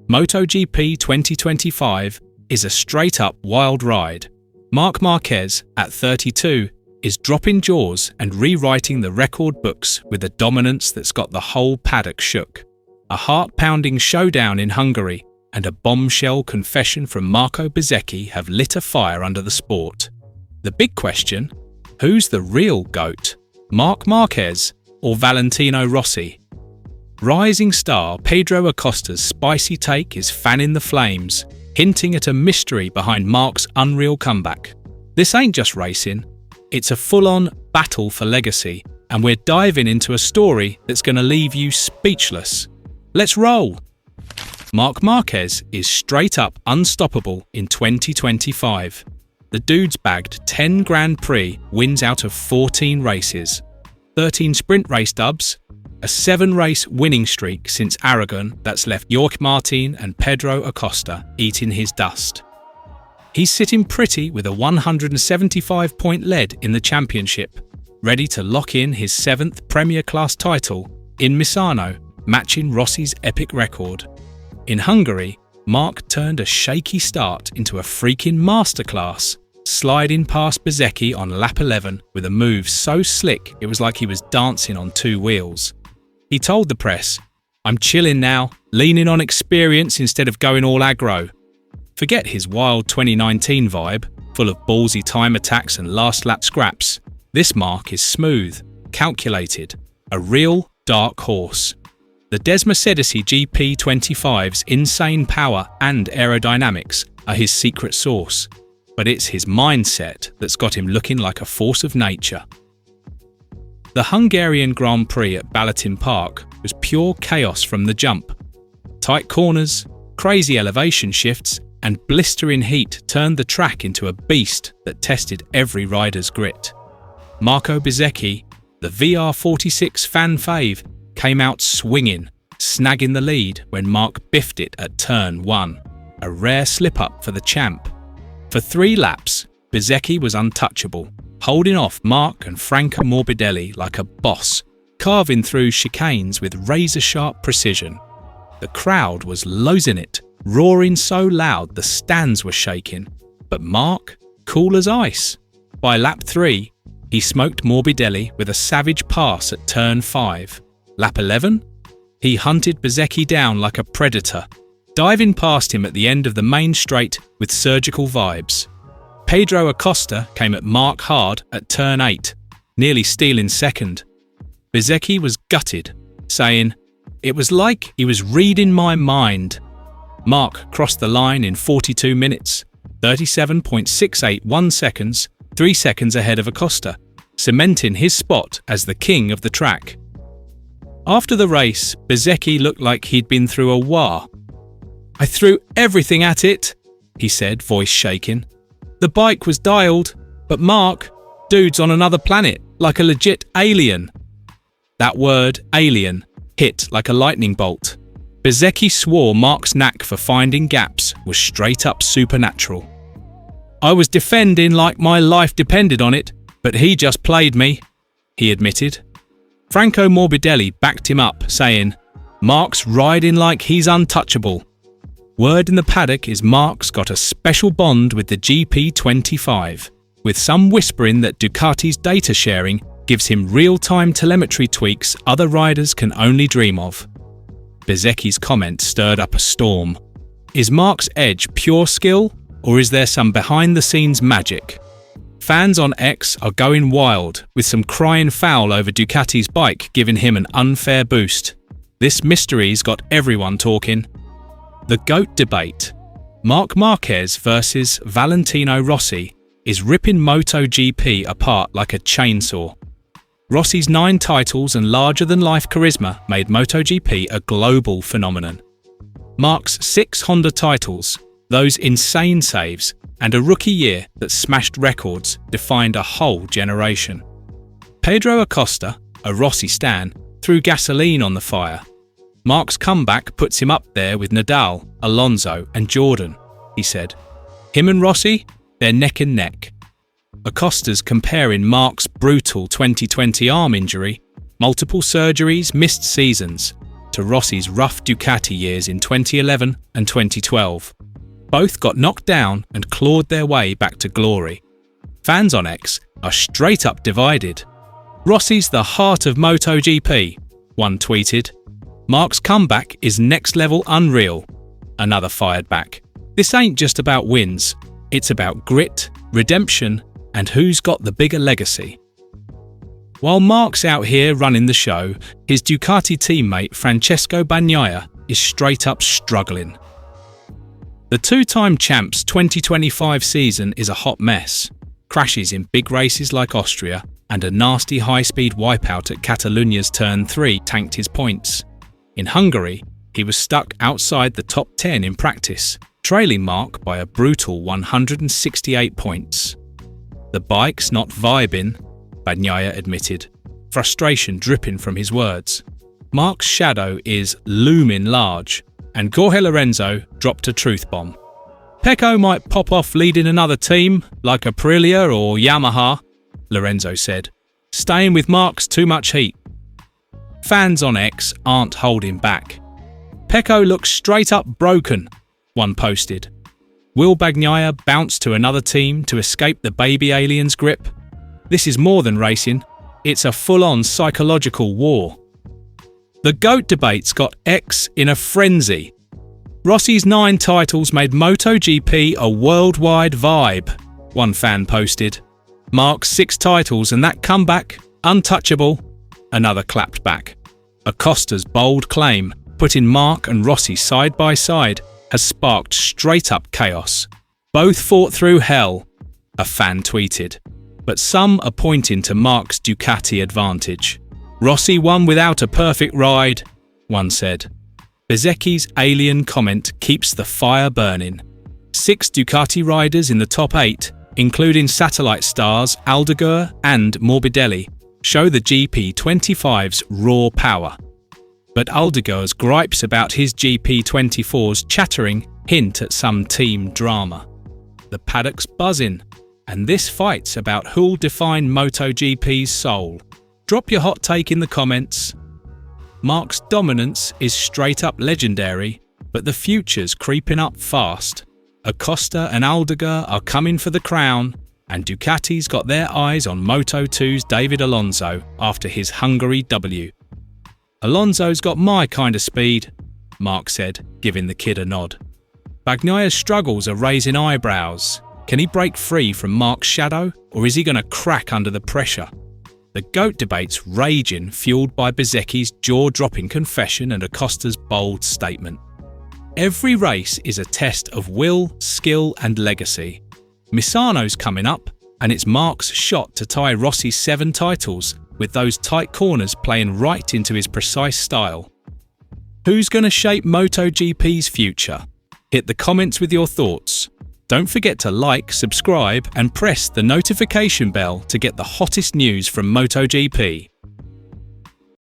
MotoGP 2025 is a straight-up wild ride. Marc Marquez, at 32, is dropping jaws and rewriting the record books with a dominance that's got the whole paddock shook. A heart-pounding showdown in Hungary and a bombshell confession from Marco Bezzecchi have lit a fire under the sport. The big question: who's the real GOAT? Marc Marquez or Valentino Rossi? Rising star Pedro Acosta's spicy take is fanning the flames, hinting at a mystery behind Marc's unreal comeback. This ain't just racing, it's a full-on battle for legacy, and we're diving into a story that's going to leave you speechless. Let's roll! Marc Marquez is straight up unstoppable in 2025. The dude's bagged 10 Grand Prix wins out of 14 races, 13 sprint race dubs, a 7-race winning streak since Aragon that's left Jorge Martin and Pedro Acosta eating his dust. He's sitting pretty with a 175-point lead in the championship, ready to lock in his 7th Premier Class title in Misano, matching Rossi's epic record. In Hungary, Marc turned a shaky start into a freaking masterclass, sliding past Bezzecchi on lap 11 with a move so slick it was like he was dancing on 2 wheels. He told the press, "I'm chilling now, leaning on experience instead of going all aggro." Forget his wild 2019 vibe, full of ballsy time attacks and last lap scraps. This Marc is smooth, calculated, a real dark horse. The Mercedes GP25's insane power and aerodynamics are his secret sauce, but it's his mindset that's got him looking like a force of nature. The Hungarian Grand Prix at Balaton Park was pure chaos from the jump. Tight corners, crazy elevation shifts, and blistering heat turned the track into a beast that tested every rider's grit. Marco Bezzecchi, the VR46 fan fave, came out swinging, snagging the lead when Marc biffed it at turn 1, a rare slip-up for the champ. For 3 laps, Bezzecchi was untouchable, holding off Marc and Franco Morbidelli like a boss, carving through chicanes with razor-sharp precision. The crowd was losing it, roaring so loud the stands were shaking, but Marc, cool as ice. By lap 3, he smoked Morbidelli with a savage pass at turn 5. Lap 11, he hunted Bezzecchi down like a predator, diving past him at the end of the main straight with surgical vibes. Pedro Acosta came at Marc hard at turn 8, nearly stealing second. Bezzecchi was gutted, saying, "It was like he was reading my mind." Marc crossed the line in 42 minutes, 37.681 seconds, 3 seconds ahead of Acosta, cementing his spot as the king of the track. After the race, Bezzecchi looked like he'd been through a war. "I threw everything at it," he said, voice shaking. "The bike was dialed, but Marc, dude's on another planet, like a legit alien." That word, alien, hit like a lightning bolt. Bezzecchi swore Marc's knack for finding gaps was straight up supernatural. "I was defending like my life depended on it, but he just played me," he admitted. Franco Morbidelli backed him up, saying, "Marc's riding like he's untouchable." Word in the paddock is Marc's got a special bond with the GP25, with some whispering that Ducati's data sharing gives him real-time telemetry tweaks other riders can only dream of. Bezzecchi's comment stirred up a storm. Is Marc's edge pure skill, or is there some behind-the-scenes magic? Fans on X are going wild, with some crying foul over Ducati's bike giving him an unfair boost. This mystery's got everyone talking. The GOAT debate, Marc Marquez versus Valentino Rossi, is ripping MotoGP apart like a chainsaw. Rossi's 9 titles and larger-than-life charisma made MotoGP a global phenomenon. Marc's 6 Honda titles, those insane saves, and a rookie year that smashed records defined a whole generation. Pedro Acosta, a Rossi stan, threw gasoline on the fire. Marc's comeback puts him up there with Nadal, Alonso and Jordan, he said. Him and Rossi, they're neck and neck. Acosta's comparing Marc's brutal 2020 arm injury, multiple surgeries, missed seasons, to Rossi's rough Ducati years in 2011 and 2012. Both got knocked down and clawed their way back to glory. Fans on X are straight up divided. "Rossi's the heart of MotoGP," one tweeted. "Marc's comeback is next level unreal," another fired back. "This ain't just about wins, it's about grit, redemption, and who's got the bigger legacy." While Marc's out here running the show, his Ducati teammate Francesco Bagnaia is straight up struggling. The two-time champ's 2025 season is a hot mess. Crashes in big races like Austria and a nasty high-speed wipeout at Catalonia's Turn 3 tanked his points. In Hungary, he was stuck outside the top 10 in practice, trailing Marc by a brutal 168 points. "The bike's not vibing," Bagnaia admitted, frustration dripping from his words. Marc's shadow is looming large, and Jorge Lorenzo dropped a truth bomb. "Pecco might pop off leading another team, like Aprilia or Yamaha," Lorenzo said. "Staying with Marc's too much heat." Fans on X aren't holding back. "Pecco looks straight up broken," one posted. "Will Bagnaia bounce to another team to escape the baby alien's grip? This is more than racing, it's a full-on psychological war." The GOAT debate's got X in a frenzy. "Rossi's 9 titles made MotoGP a worldwide vibe," one fan posted. "Marc's 6 titles and that comeback, untouchable," another clapped back. Acosta's bold claim, putting Marc and Rossi side by side, has sparked straight-up chaos. "Both fought through hell," a fan tweeted. But some are pointing to Marc's Ducati advantage. "Rossi won without a perfect ride," one said. Bezzecchi's alien comment keeps the fire burning. 6 Ducati riders in the top 8, including satellite stars Aldeguer and Morbidelli, show the GP25's raw power. But Aldeguer's gripes about his GP24's chattering hint at some team drama. The paddock's buzzing, and this fight's about who'll define MotoGP's soul. Drop your hot take in the comments. Marc's dominance is straight up legendary, but the future's creeping up fast. Acosta and Aldeguer are coming for the crown, and Ducati's got their eyes on Moto2's David Alonso after his Hungary W. "Alonso's got my kind of speed," Marc said, giving the kid a nod. Bagnaia's struggles are raising eyebrows. Can he break free from Marc's shadow, or is he going to crack under the pressure? The GOAT debate's raging, fueled by Bezzecchi's jaw-dropping confession and Acosta's bold statement. Every race is a test of will, skill and legacy. Misano's coming up, and it's Marc's shot to tie Rossi's 7 titles, with those tight corners playing right into his precise style. Who's going to shape MotoGP's future? Hit the comments with your thoughts. Don't forget to like, subscribe and press the notification bell to get the hottest news from MotoGP.